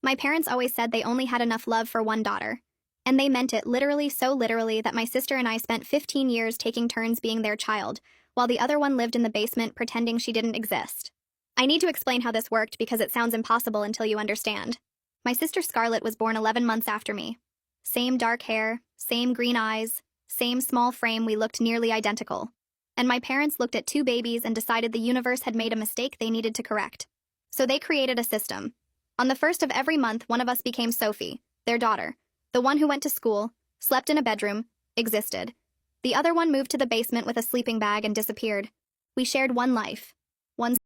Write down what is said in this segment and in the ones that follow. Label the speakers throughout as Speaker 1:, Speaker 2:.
Speaker 1: My parents always said they only had enough love for one daughter. And they meant it literally so literally that my sister and I spent 15 years taking turns being their child, while the other one lived in the basement pretending she didn't exist. I need to explain how this worked because it sounds impossible until you understand. My sister Scarlett was born 11 months after me. Same dark hair, same green eyes, same small frame, we looked nearly identical. And my parents looked at two babies and decided the universe had made a mistake they needed to correct. So they created a system. On the first of every month, one of us became Sophie, their daughter, the one who went to school, slept in a bedroom, existed. The other one moved to the basement with a sleeping bag and disappeared. We shared one life, one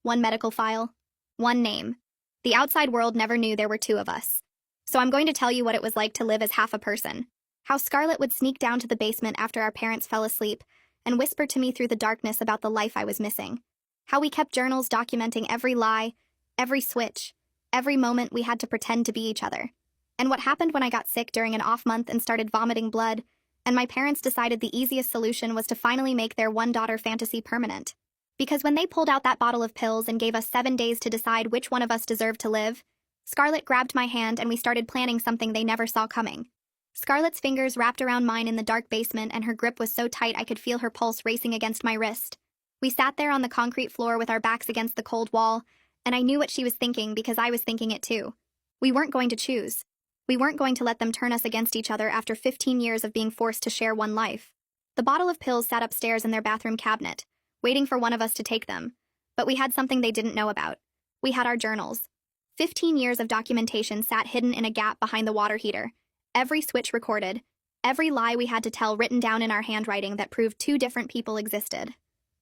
Speaker 1: medical file, one name. The outside world never knew there were two of us. So I'm going to tell you what it was like to live as half a person. How Scarlett would sneak down to the basement after our parents fell asleep and whisper to me through the darkness about the life I was missing. How we kept journals documenting every lie, every switch, every moment we had to pretend to be each other. And what happened when I got sick during an off month and started vomiting blood, and my parents decided the easiest solution was to finally make their one-daughter fantasy permanent. Because when they pulled out that bottle of pills and gave us 7 days to decide which one of us deserved to live, Scarlett grabbed my hand and we started planning something they never saw coming. Scarlett's fingers wrapped around mine in the dark basement and her grip was so tight I could feel her pulse racing against my wrist. We sat there on the concrete floor with our backs against the cold wall, and I knew what she was thinking because I was thinking it too. We weren't going to choose. We weren't going to let them turn us against each other after 15 years of being forced to share one life. The bottle of pills sat upstairs in their bathroom cabinet, waiting for one of us to take them. But we had something they didn't know about. We had our journals. 15 years of documentation sat hidden in a gap behind the water heater. Every switch recorded, every lie we had to tell written down in our handwriting that proved two different people existed.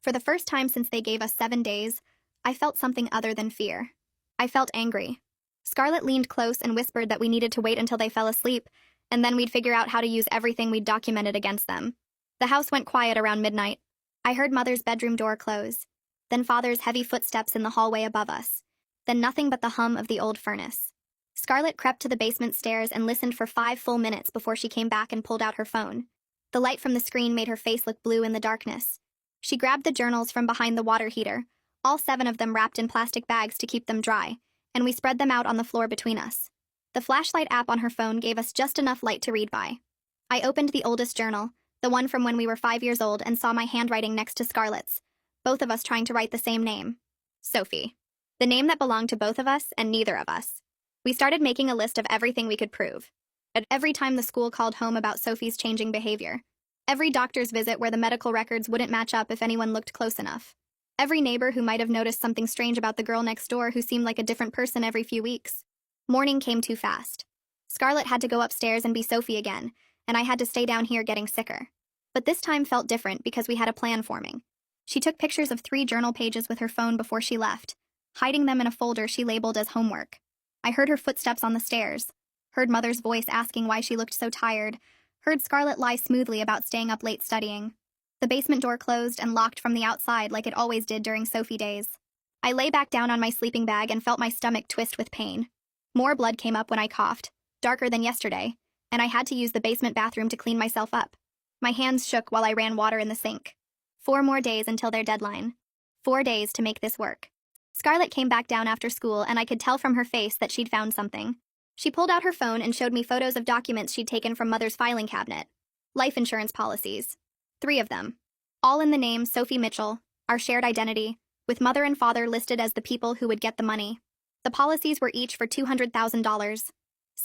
Speaker 1: For the first time since they gave us 7 days, I felt something other than fear. I felt angry. Scarlett leaned close and whispered that we needed to wait until they fell asleep, and then we'd figure out how to use everything we'd documented against them. The house went quiet around midnight. I heard Mother's bedroom door close, then Father's heavy footsteps in the hallway above us, then nothing but the hum of the old furnace. Scarlett crept to the basement stairs and listened for 5 full minutes before she came back and pulled out her phone. The light from the screen made her face look blue in the darkness. She grabbed the journals from behind the water heater, all 7 of them wrapped in plastic bags to keep them dry, and we spread them out on the floor between us. The flashlight app on her phone gave us just enough light to read by. I opened the oldest journal, the one from when we were 5 years old, and saw my handwriting next to Scarlett's, both of us trying to write the same name. Sophie. The name that belonged to both of us and neither of us. We started making a list of everything we could prove. At every time the school called home about Sophie's changing behavior. Every doctor's visit where the medical records wouldn't match up if anyone looked close enough. Every neighbor who might have noticed something strange about the girl next door who seemed like a different person every few weeks. Morning came too fast. Scarlett had to go upstairs and be Sophie again, and I had to stay down here getting sicker. But this time felt different because we had a plan forming. She took pictures of 3 journal pages with her phone before she left, hiding them in a folder she labeled as homework. I heard her footsteps on the stairs, heard Mother's voice asking why she looked so tired, heard Scarlett lie smoothly about staying up late studying. The basement door closed and locked from the outside like it always did during Sophie days. I lay back down on my sleeping bag and felt my stomach twist with pain. More blood came up when I coughed, darker than yesterday, and I had to use the basement bathroom to clean myself up. My hands shook while I ran water in the sink. 4 more days until their deadline. 4 days to make this work. Scarlett came back down after school, and I could tell from her face that she'd found something. She pulled out her phone and showed me photos of documents she'd taken from Mother's filing cabinet. Life insurance policies. 3 of them. All in the name Sophie Mitchell, our shared identity, with Mother and Father listed as the people who would get the money. The policies were each for $200,000.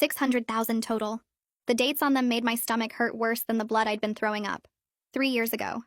Speaker 1: $600,000 total. The dates on them made my stomach hurt worse than the blood I'd been throwing up. 3 years ago.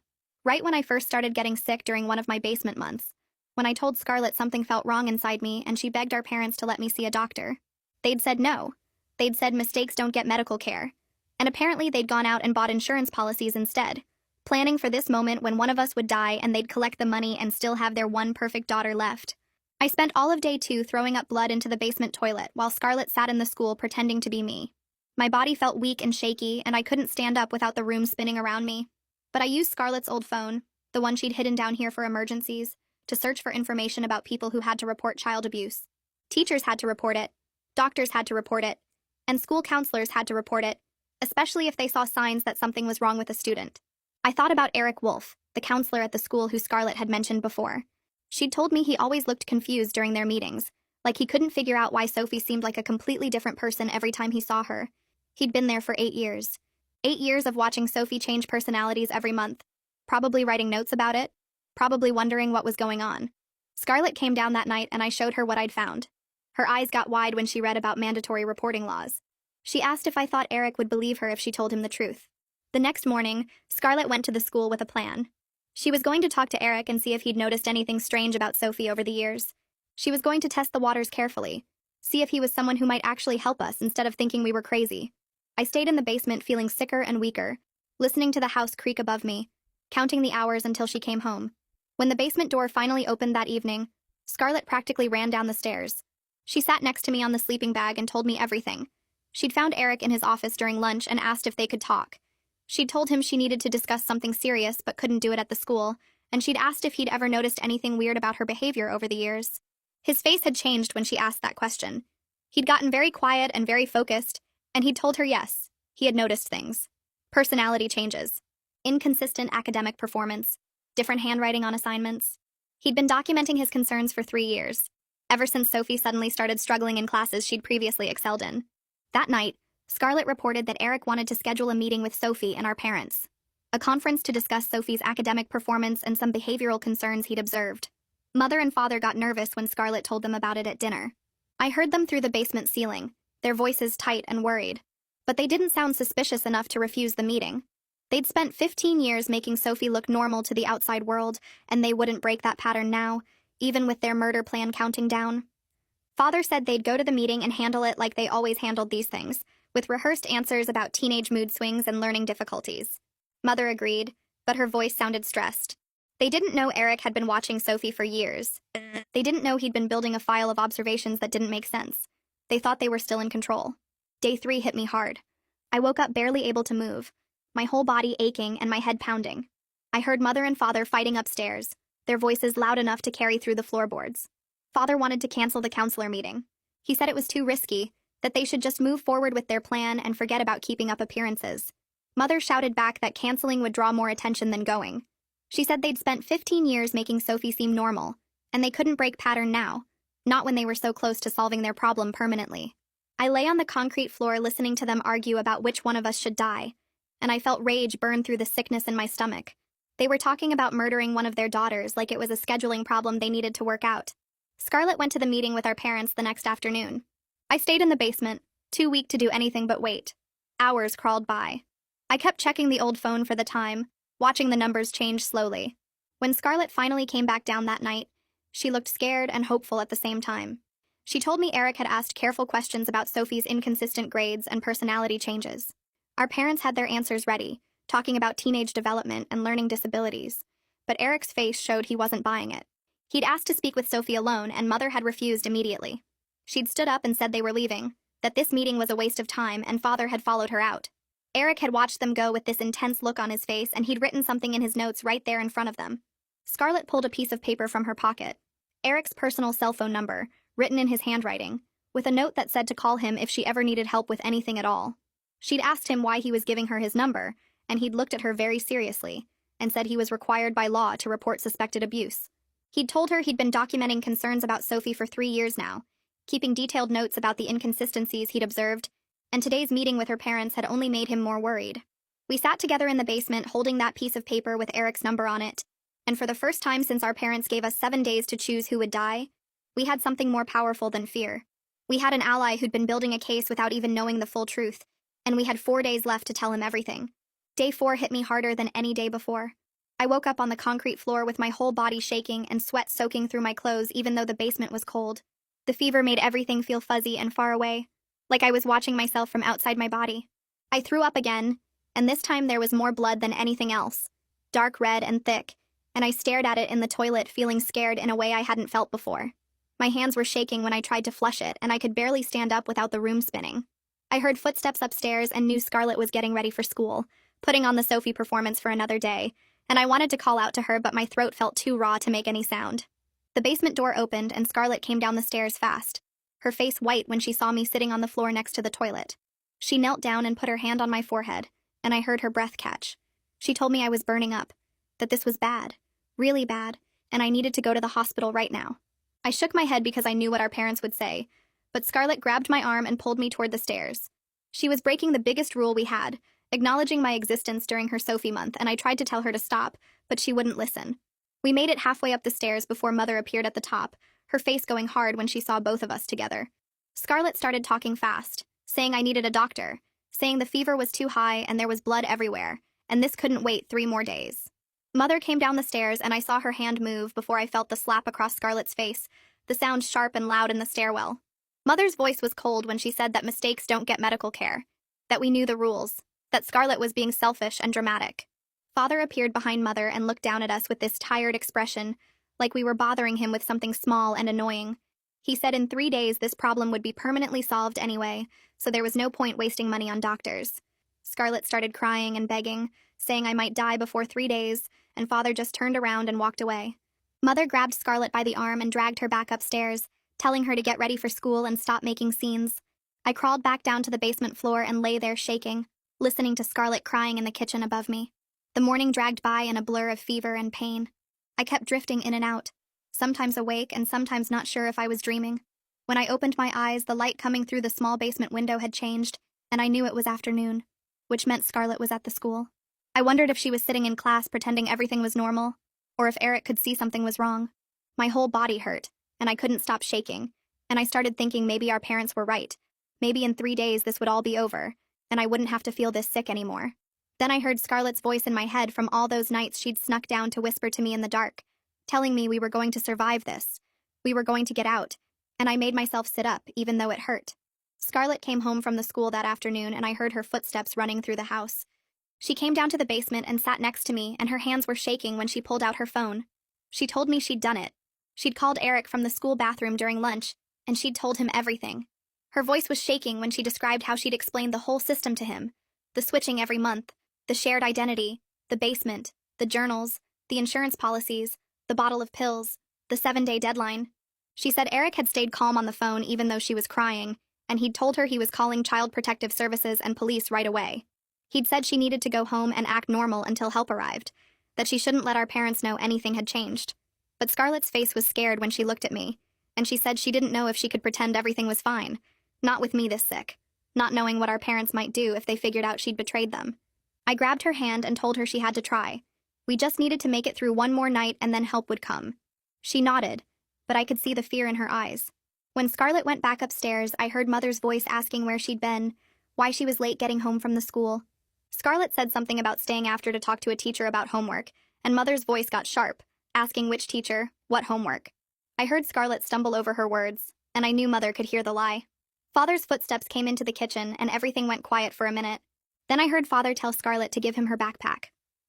Speaker 1: Right when I first started getting sick during one of my basement months. When I told Scarlett something felt wrong inside me and she begged our parents to let me see a doctor. They'd said no. They'd said mistakes don't get medical care. And apparently they'd gone out and bought insurance policies instead, planning for this moment when one of us would die and they'd collect the money and still have their one perfect daughter left. I spent all of day 2 throwing up blood into the basement toilet while Scarlett sat in the school pretending to be me. My body felt weak and shaky, and I couldn't stand up without the room spinning around me. But I used Scarlett's old phone, the one she'd hidden down here for emergencies, to search for information about people who had to report child abuse. Teachers had to report it, doctors had to report it, and school counselors had to report it, especially if they saw signs that something was wrong with a student. I thought about Eric Wolf, the counselor at the school who Scarlett had mentioned before. She'd told me he always looked confused during their meetings, Like he couldn't figure out why Sophie seemed like a completely different person every time he saw her. He'd been there for 8 years. 8 years of watching Sophie change personalities every month, probably writing notes about it, probably wondering what was going on. Scarlett came down that night and I showed her what I'd found. Her eyes got wide when she read about mandatory reporting laws. She asked if I thought Eric would believe her if she told him the truth. The next morning, Scarlett went to the school with a plan. She was going to talk to Eric and see if he'd noticed anything strange about Sophie over the years. She was going to test the waters carefully, see if he was someone who might actually help us instead of thinking we were crazy. I stayed in the basement feeling sicker and weaker, listening to the house creak above me, counting the hours until she came home. When the basement door finally opened that evening, Scarlett practically ran down the stairs. She sat next to me on the sleeping bag and told me everything. She'd found Eric in his office during lunch and asked if they could talk. She'd told him she needed to discuss something serious but couldn't do it at the school, and she'd asked if he'd ever noticed anything weird about her behavior over the years. His face had changed when she asked that question. He'd gotten very quiet and very focused, and he'd told her yes, he had noticed things. Personality changes, inconsistent academic performance, different handwriting on assignments. He'd been documenting his concerns for 3 years, ever since Sophie suddenly started struggling in classes she'd previously excelled in. That night, Scarlett reported that Eric wanted to schedule a meeting with Sophie and our parents, a conference to discuss Sophie's academic performance and some behavioral concerns he'd observed. Mother and father got nervous when Scarlett told them about it at dinner. I heard them through the basement ceiling, their voices tight and worried. But they didn't sound suspicious enough to refuse the meeting. They'd spent 15 years making Sophie look normal to the outside world, and they wouldn't break that pattern now, even with their murder plan counting down. Father said they'd go to the meeting and handle it like they always handled these things, with rehearsed answers about teenage mood swings and learning difficulties. Mother agreed, but her voice sounded stressed. They didn't know Eric had been watching Sophie for years. They didn't know he'd been building a file of observations that didn't make sense. They thought they were still in control. Day 3 hit me hard. I woke up barely able to move, my whole body aching and my head pounding. I heard Mother and Father fighting upstairs, their voices loud enough to carry through the floorboards. Father wanted to cancel the counselor meeting. He said it was too risky, that they should just move forward with their plan and forget about keeping up appearances. Mother shouted back that canceling would draw more attention than going. She said they'd spent 15 years making Sophie seem normal, and they couldn't break pattern now, not when they were so close to solving their problem permanently. I lay on the concrete floor listening to them argue about which one of us should die, and I felt rage burn through the sickness in my stomach. They were talking about murdering one of their daughters like it was a scheduling problem they needed to work out. Scarlett went to the meeting with our parents the next afternoon. I stayed in the basement, too weak to do anything but wait. Hours crawled by. I kept checking the old phone for the time, watching the numbers change slowly. When Scarlett finally came back down that night, she looked scared and hopeful at the same time. She told me Eric had asked careful questions about Sophie's inconsistent grades and personality changes. Our parents had their answers ready, talking about teenage development and learning disabilities, but Eric's face showed he wasn't buying it. He'd asked to speak with Sophie alone, and Mother had refused immediately. She'd stood up and said they were leaving, that this meeting was a waste of time, and Father had followed her out. Eric had watched them go with this intense look on his face, and he'd written something in his notes right there in front of them. Scarlett pulled a piece of paper from her pocket. Eric's personal cell phone number, written in his handwriting, with a note that said to call him if she ever needed help with anything at all. She'd asked him why he was giving her his number, and he'd looked at her very seriously, and said he was required by law to report suspected abuse. He'd told her he'd been documenting concerns about Sophie for 3 years now, keeping detailed notes about the inconsistencies he'd observed, and today's meeting with her parents had only made him more worried. We sat together in the basement holding that piece of paper with Eric's number on it, and for the first time since our parents gave us 7 days to choose who would die, we had something more powerful than fear. We had an ally who'd been building a case without even knowing the full truth, and we had 4 days left to tell him everything. Day 4 hit me harder than any day before. I woke up on the concrete floor with my whole body shaking and sweat soaking through my clothes even though the basement was cold. The fever made everything feel fuzzy and far away, like I was watching myself from outside my body. I threw up again, and this time there was more blood than anything else, dark red and thick, and I stared at it in the toilet feeling scared in a way I hadn't felt before. My hands were shaking when I tried to flush it, and I could barely stand up without the room spinning. I heard footsteps upstairs and knew Scarlett was getting ready for school, putting on the Sophie performance for another day, and I wanted to call out to her, but my throat felt too raw to make any sound. The basement door opened, and Scarlett came down the stairs fast, her face white when she saw me sitting on the floor next to the toilet. She knelt down and put her hand on my forehead, and I heard her breath catch. She told me I was burning up, that this was bad, really bad, and I needed to go to the hospital right now. I shook my head because I knew what our parents would say, but Scarlett grabbed my arm and pulled me toward the stairs. She was breaking the biggest rule we had, acknowledging my existence during her Sophie month, and I tried to tell her to stop, but she wouldn't listen. We made it halfway up the stairs before Mother appeared at the top, her face going hard when she saw both of us together. Scarlett started talking fast, saying I needed a doctor, saying the fever was too high and there was blood everywhere, and this couldn't wait 3 more days. Mother came down the stairs and I saw her hand move before I felt the slap across Scarlett's face, the sound sharp and loud in the stairwell. Mother's voice was cold when she said that mistakes don't get medical care, that we knew the rules, that Scarlett was being selfish and dramatic. Father appeared behind Mother and looked down at us with this tired expression, like we were bothering him with something small and annoying. He said in 3 days this problem would be permanently solved anyway, so there was no point wasting money on doctors. Scarlett started crying and begging, saying I might die before 3 days, and Father just turned around and walked away. Mother grabbed Scarlett by the arm and dragged her back upstairs, telling her to get ready for school and stop making scenes. I crawled back down to the basement floor and lay there shaking, listening to Scarlett crying in the kitchen above me. The morning dragged by in a blur of fever and pain. I kept drifting in and out, sometimes awake and sometimes not sure if I was dreaming. When I opened my eyes, the light coming through the small basement window had changed, and I knew it was afternoon, which meant Scarlett was at the school. I wondered if she was sitting in class pretending everything was normal, or if Eric could see something was wrong. My whole body hurt, and I couldn't stop shaking, and I started thinking maybe our parents were right. Maybe in 3 days this would all be over, and I wouldn't have to feel this sick anymore. Then I heard Scarlett's voice in my head from all those nights she'd snuck down to whisper to me in the dark, telling me we were going to survive this. We were going to get out, and I made myself sit up, even though it hurt. Scarlett came home from the school that afternoon, and I heard her footsteps running through the house. She came down to the basement and sat next to me, and her hands were shaking when she pulled out her phone. She told me she'd done it. She'd called Eric from the school bathroom during lunch, and she'd told him everything. Her voice was shaking when she described how she'd explained the whole system to him. The switching every month, the shared identity, the basement, the journals, the insurance policies, the bottle of pills, the 7-day deadline. She said Eric had stayed calm on the phone even though she was crying, and he'd told her he was calling Child Protective Services and police right away. He'd said she needed to go home and act normal until help arrived, that she shouldn't let our parents know anything had changed. But Scarlett's face was scared when she looked at me, and she said she didn't know if she could pretend everything was fine, not with me this sick, not knowing what our parents might do if they figured out she'd betrayed them. I grabbed her hand and told her she had to try. We just needed to make it through one more night and then help would come. She nodded, but I could see the fear in her eyes. When Scarlett went back upstairs, I heard Mother's voice asking where she'd been, why she was late getting home from the school. Scarlett said something about staying after to talk to a teacher about homework, and Mother's voice got sharp, asking which teacher, what homework. I heard Scarlett stumble over her words, and I knew Mother could hear the lie. Father's footsteps came into the kitchen, and everything went quiet for a minute. Then I heard Father tell Scarlett to give him her backpack.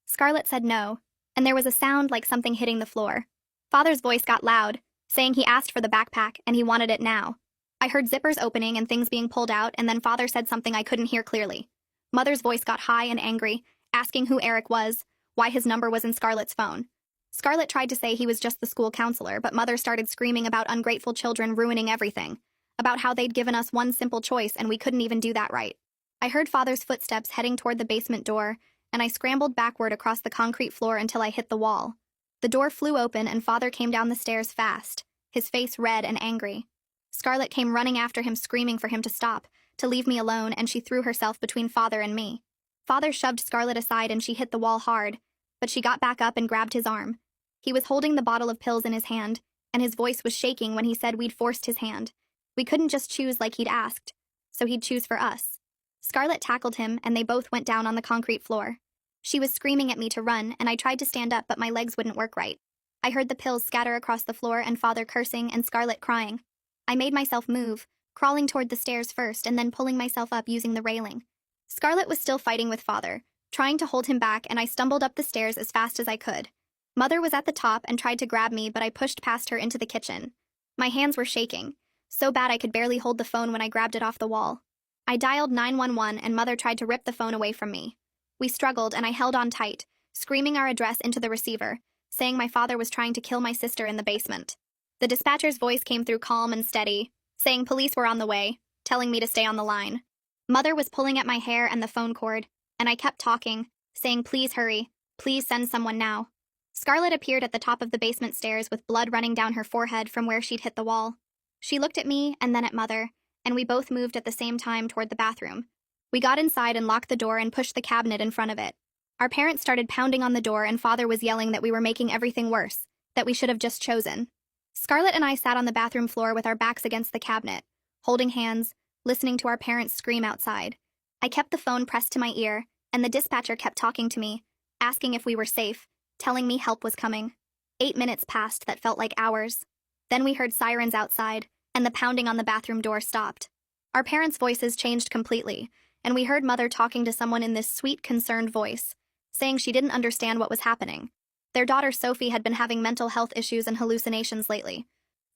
Speaker 1: Scarlett said no, and there was a sound like something hitting the floor. Father's voice got loud, saying he asked for the backpack and he wanted it now. I heard zippers opening and things being pulled out, and then Father said something I couldn't hear clearly. Mother's voice got high and angry, asking who Eric was, why his number was in Scarlett's phone. Scarlett tried to say he was just the school counselor, but Mother started screaming about ungrateful children ruining everything, about how they'd given us one simple choice and we couldn't even do that right. I heard Father's footsteps heading toward the basement door, and I scrambled backward across the concrete floor until I hit the wall. The door flew open and Father came down the stairs fast, his face red and angry. Scarlett came running after him, screaming for him to stop, to leave me alone, and she threw herself between Father and me. Father shoved Scarlett aside and she hit the wall hard, but she got back up and grabbed his arm. He was holding the bottle of pills in his hand, and his voice was shaking when he said we'd forced his hand. We couldn't just choose like he'd asked, so he'd choose for us. Scarlett tackled him, and they both went down on the concrete floor. She was screaming at me to run, and I tried to stand up, but my legs wouldn't work right. I heard the pills scatter across the floor and Father cursing and Scarlett crying. I made myself move, crawling toward the stairs first and then pulling myself up using the railing. Scarlett was still fighting with Father, trying to hold him back, and I stumbled up the stairs as fast as I could. Mother was at the top and tried to grab me, but I pushed past her into the kitchen. My hands were shaking, so bad I could barely hold the phone when I grabbed it off the wall. I dialed 911 and Mother tried to rip the phone away from me. We struggled and I held on tight, screaming our address into the receiver, saying my father was trying to kill my sister in the basement. The dispatcher's voice came through calm and steady, saying police were on the way, telling me to stay on the line. Mother was pulling at my hair and the phone cord, and I kept talking, saying please hurry, please send someone now. Scarlett appeared at the top of the basement stairs with blood running down her forehead from where she'd hit the wall. She looked at me and then at Mother, and we both moved at the same time toward the bathroom. We got inside and locked the door and pushed the cabinet in front of it. Our parents started pounding on the door and Father was yelling that we were making everything worse, that we should have just chosen. Scarlett and I sat on the bathroom floor with our backs against the cabinet, holding hands, listening to our parents scream outside. I kept the phone pressed to my ear, and the dispatcher kept talking to me, asking if we were safe, telling me help was coming. 8 minutes passed that felt like hours. Then we heard sirens outside, and the pounding on the bathroom door stopped. Our parents' voices changed completely, and we heard Mother talking to someone in this sweet, concerned voice, saying she didn't understand what was happening. Their daughter Sophie had been having mental health issues and hallucinations lately.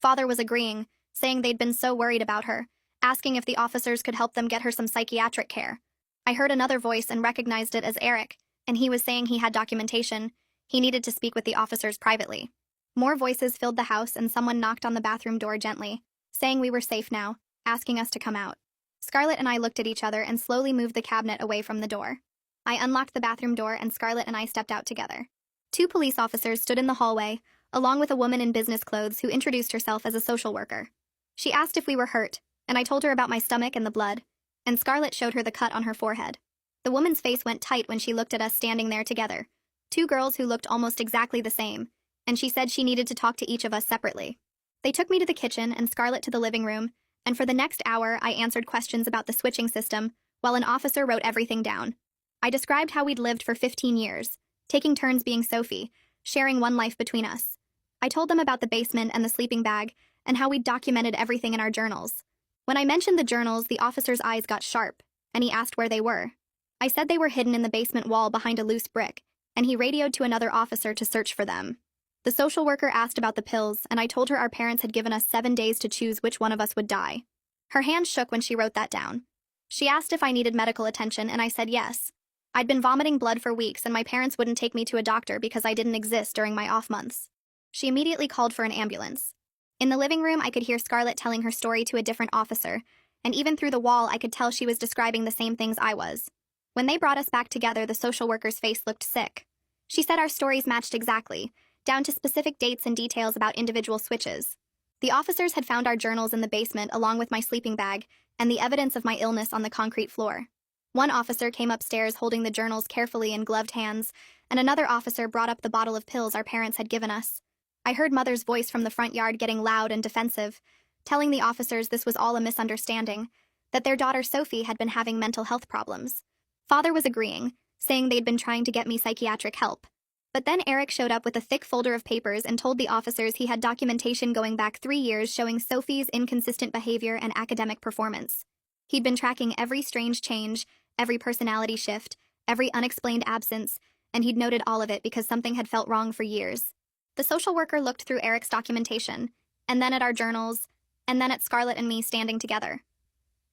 Speaker 1: Father was agreeing, saying they'd been so worried about her, asking if the officers could help them get her some psychiatric care. I heard another voice and recognized it as Eric, and he was saying he had documentation. He needed to speak with the officers privately. More voices filled the house and someone knocked on the bathroom door gently, saying we were safe now, asking us to come out. Scarlett and I looked at each other and slowly moved the cabinet away from the door. I unlocked the bathroom door and Scarlett and I stepped out together. 2 police officers stood in the hallway, along with a woman in business clothes who introduced herself as a social worker. She asked if we were hurt, and I told her about my stomach and the blood, and Scarlett showed her the cut on her forehead. The woman's face went tight when she looked at us standing there together, 2 girls who looked almost exactly the same, and she said she needed to talk to each of us separately. They took me to the kitchen and Scarlett to the living room, and for the next hour I answered questions about the switching system, while an officer wrote everything down. I described how we'd lived for 15 years, taking turns being Sophie, sharing one life between us. I told them about the basement and the sleeping bag, and how we'd documented everything in our journals. When I mentioned the journals, the officer's eyes got sharp, and he asked where they were. I said they were hidden in the basement wall behind a loose brick, and he radioed to another officer to search for them. The social worker asked about the pills, and I told her our parents had given us 7 days to choose which one of us would die. Her hand shook when she wrote that down. She asked if I needed medical attention, and I said yes. I'd been vomiting blood for weeks, and my parents wouldn't take me to a doctor because I didn't exist during my off months. She immediately called for an ambulance. In the living room, I could hear Scarlett telling her story to a different officer, and even through the wall, I could tell she was describing the same things I was. When they brought us back together, the social worker's face looked sick. She said our stories matched exactly, down to specific dates and details about individual switches. The officers had found our journals in the basement along with my sleeping bag and the evidence of my illness on the concrete floor. One officer came upstairs holding the journals carefully in gloved hands, and another officer brought up the bottle of pills our parents had given us. I heard Mother's voice from the front yard getting loud and defensive, telling the officers this was all a misunderstanding, that their daughter Sophie had been having mental health problems. Father was agreeing, saying they'd been trying to get me psychiatric help. But then Eric showed up with a thick folder of papers and told the officers he had documentation going back 3 years showing Sophie's inconsistent behavior and academic performance. He'd been tracking every strange change, every personality shift, every unexplained absence, and he'd noted all of it because something had felt wrong for years. The social worker looked through Eric's documentation, and then at our journals, and then at Scarlett and me standing together.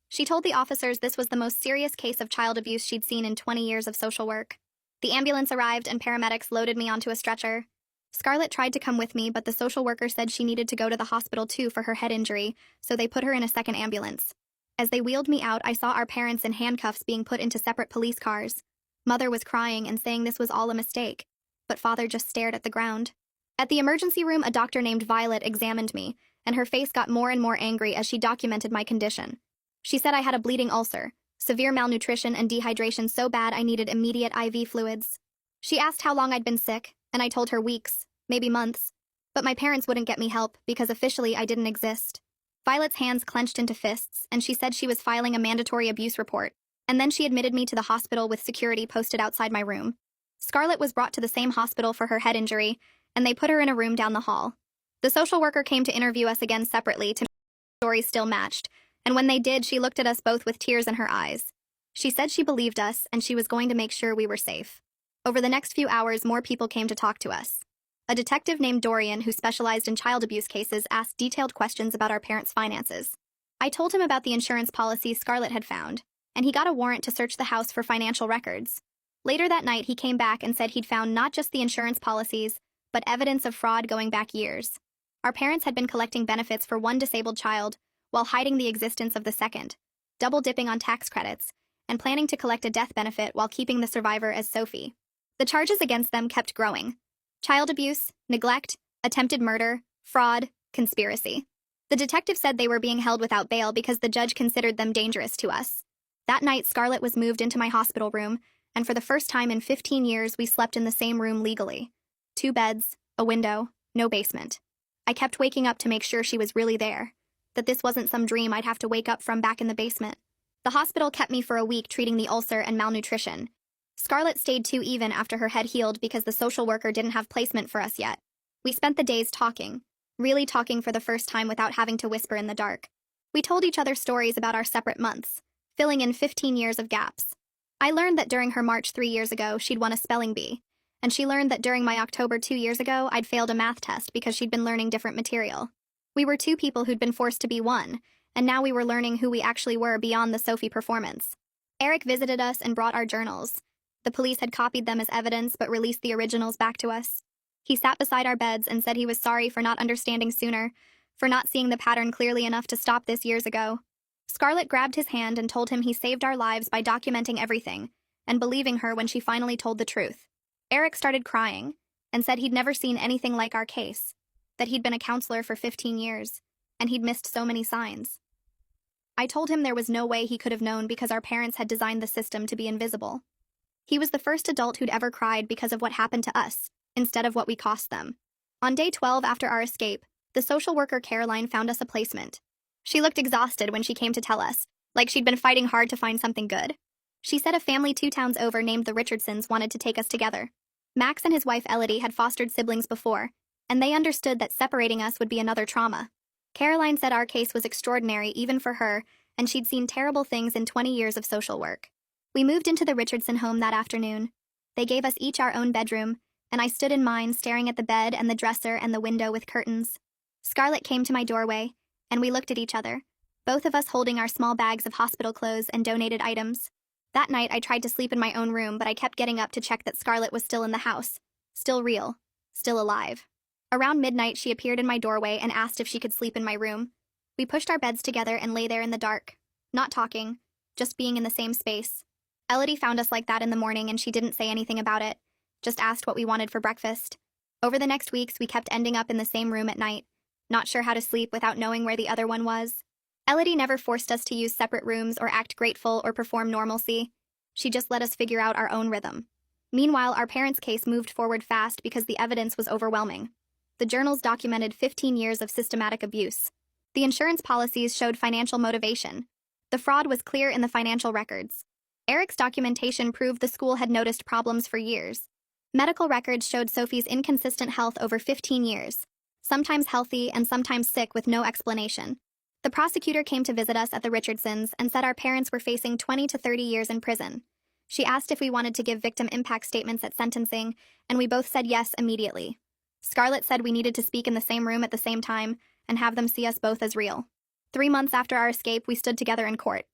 Speaker 1: She told the officers this was the most serious case of child abuse she'd seen in 20 years of social work. The ambulance arrived and paramedics loaded me onto a stretcher. Scarlett tried to come with me, but the social worker said she needed to go to the hospital too for her head injury, so they put her in a second ambulance. As they wheeled me out, I saw our parents in handcuffs being put into separate police cars. Mother was crying and saying this was all a mistake, but Father just stared at the ground. At the emergency room, a doctor named Violet examined me, and her face got more and more angry as she documented my condition. She said I had a bleeding ulcer, severe malnutrition and dehydration so bad I needed immediate IV fluids. She asked how long I'd been sick, and I told her weeks, maybe months. But my parents wouldn't get me help because officially I didn't exist. Violet's hands clenched into fists, and she said she was filing a mandatory abuse report, and then she admitted me to the hospital with security posted outside my room. Scarlett was brought to the same hospital for her head injury, and they put her in a room down the hall. The social worker came to interview us again separately to make sure the stories still matched, and when they did, she looked at us both with tears in her eyes. She said she believed us, and she was going to make sure we were safe. Over the next few hours, more people came to talk to us. A detective named Dorian, who specialized in child abuse cases, asked detailed questions about our parents' finances. I told him about the insurance policies Scarlett had found, and he got a warrant to search the house for financial records. Later that night, he came back and said he'd found not just the insurance policies, but evidence of fraud going back years. Our parents had been collecting benefits for one disabled child, while hiding the existence of the second, double-dipping on tax credits, and planning to collect a death benefit while keeping the survivor as Sophie. The charges against them kept growing. Child abuse, neglect, attempted murder, fraud, conspiracy. The detective said they were being held without bail because the judge considered them dangerous to us. That night, Scarlett was moved into my hospital room, and for the first time in 15 years, we slept in the same room legally. 2 beds, a window, no basement. I kept waking up to make sure she was really there, that this wasn't some dream I'd have to wake up from back in the basement. The hospital kept me for a week treating the ulcer and malnutrition. Scarlett stayed 2 even after her head healed because the social worker didn't have placement for us yet. We spent the days talking, really talking for the first time without having to whisper in the dark. We told each other stories about our separate months, filling in 15 years of gaps. I learned that during her March 3 years ago, she'd won a spelling bee, and she learned that during my October 2 years ago, I'd failed a math test because she'd been learning different material. We were 2 people who'd been forced to be one, and now we were learning who we actually were beyond the Sophie performance. Eric visited us and brought our journals. The police had copied them as evidence but released the originals back to us. He sat beside our beds and said he was sorry for not understanding sooner, for not seeing the pattern clearly enough to stop this years ago. Scarlett grabbed his hand and told him he saved our lives by documenting everything, and believing her when she finally told the truth. Eric started crying, and said he'd never seen anything like our case, that he'd been a counselor for 15 years, and he'd missed so many signs. I told him there was no way he could have known because our parents had designed the system to be invisible. He was the first adult who'd ever cried because of what happened to us, instead of what we cost them. On day 12 after our escape, the social worker Caroline found us a placement. She looked exhausted when she came to tell us, like she'd been fighting hard to find something good. She said a family 2 towns over named the Richardsons wanted to take us together. Max and his wife Elodie had fostered siblings before, and they understood that separating us would be another trauma. Caroline said our case was extraordinary even for her, and she'd seen terrible things in 20 years of social work. We moved into the Richardson home that afternoon. They gave us each our own bedroom, and I stood in mine staring at the bed and the dresser and the window with curtains. Scarlett came to my doorway, and we looked at each other, both of us holding our small bags of hospital clothes and donated items. That night, I tried to sleep in my own room, but I kept getting up to check that Scarlett was still in the house, still real, still alive. Around midnight, she appeared in my doorway and asked if she could sleep in my room. We pushed our beds together and lay there in the dark, not talking, just being in the same space. Elodie found us like that in the morning, and she didn't say anything about it, just asked what we wanted for breakfast. Over the next weeks, we kept ending up in the same room at night, not sure how to sleep without knowing where the other one was. Elodie never forced us to use separate rooms or act grateful or perform normalcy. She just let us figure out our own rhythm. Meanwhile, our parents' case moved forward fast because the evidence was overwhelming. The journals documented 15 years of systematic abuse. The insurance policies showed financial motivation. The fraud was clear in the financial records. Eric's documentation proved the school had noticed problems for years. Medical records showed Sophie's inconsistent health over 15 years, sometimes healthy and sometimes sick with no explanation. The prosecutor came to visit us at the Richardsons and said our parents were facing 20 to 30 years in prison. She asked if we wanted to give victim impact statements at sentencing, and we both said yes immediately. Scarlett said we needed to speak in the same room at the same time and have them see us both as real. 3 months after our escape, we stood together in court.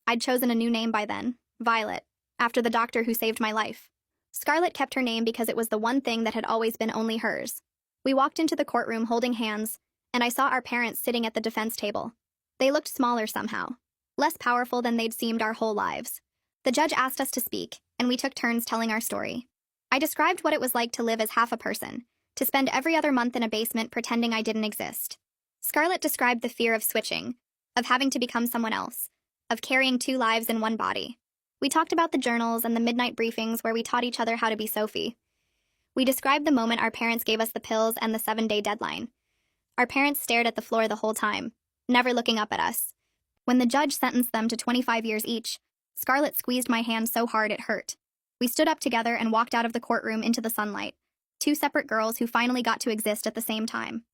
Speaker 1: I'd chosen a new name by then, Violet, after the doctor who saved my life. Scarlett kept her name because it was the one thing that had always been only hers. We walked into the courtroom holding hands, and I saw our parents sitting at the defense table. They looked smaller somehow, less powerful than they'd seemed our whole lives. The judge asked us to speak, and we took turns telling our story. I described what it was like to live as half a person, to spend every other month in a basement pretending I didn't exist. Scarlett described the fear of switching, of having to become someone else, of carrying 2 lives in one body. We talked about the journals and the midnight briefings where we taught each other how to be Sophie. We described the moment our parents gave us the pills and the 7-day deadline. Our parents stared at the floor the whole time, never looking up at us. When the judge sentenced them to 25 years each, Scarlett squeezed my hand so hard it hurt. We stood up together and walked out of the courtroom into the sunlight, 2 separate girls who finally got to exist at the same time.